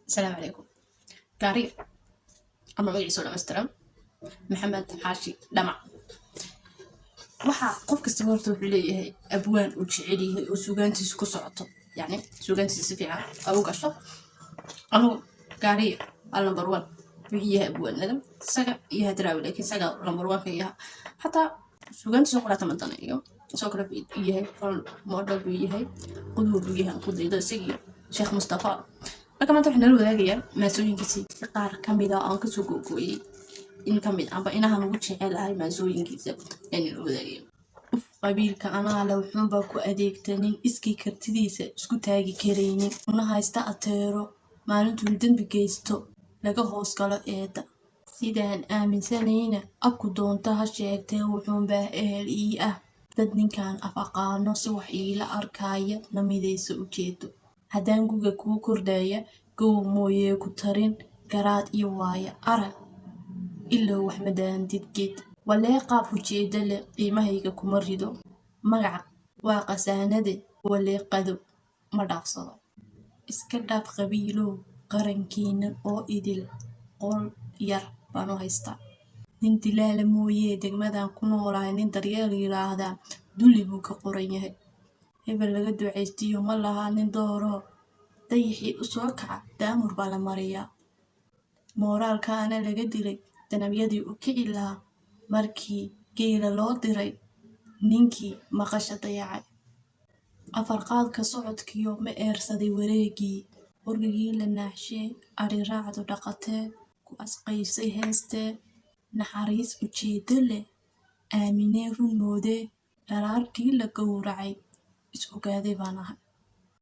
السلام عليكم. قاري أما مجلس ولا مسترم محمد حاشي دمع waxaa qof kasta horta wuxuu leeyahay abwaan uu jecel yahay oo suugaantiisa ku socoto yani suugaantiisa si fiican u gasho anugu gaariya al number 1 buu yahay abwaanada isaga iyo hadraawi laakiin isaga number 1 ka yahay xataa suugaantiisa quraata madana iyo soo kale buu yahay rol model buu yahay qudwo buu yahay qudayda isaga sheekh mustafa marka maanta waxaan la wadaagayaa maasooyinkiisa qaar kamid ah aan ka soo go'ooyay in kamid amba inaha ugu jecelahay maasooyinkiisa in la wadaagayo qabiilka anaa la wuxuunba ku adeegtanin iskii kartidiisa isku taagi karaynin una haysta ateero maalintuu dambi geysto laga hoos galo eeda sidaan aaminsanayna abku doonta ha sheegtee wuxuunba ehel ii ah dad ninkaan af aqaano si wax iila arkaya namidaysa ujeedo haddaan guga kuu kordhaya gow mooyee ku tarin garaad iyo waaya arag ilaa wax madaandid geed walee qaab ujeeda leh qiimahayga kuma rido magac waa qasaanade walee qado ma dhaafsado iska dhaaf qabiilow qarankiina oo idil qol yar baan u haystaa nin dilaala mooyee degmadan ku noolahay nin daryeel yiraahdaa dulli buu ka qoran yahay hebel laga ducaystiyo ma laha nin dooro dayixii u soo kaca daamur baa la mariyaa mooraalkaana laga dilay danabyadii u kici lahaa markii geela loo diray ninkii maqasha dayacay afar qaadka socodkiyo ma eersaday wareegii orgigii la naaxshee ari raacdu dhaqatee ku asqaysay heestee naxariis ujeedo leh aaminee run moodee dharaartii la gowracay is ogaaday baan ahay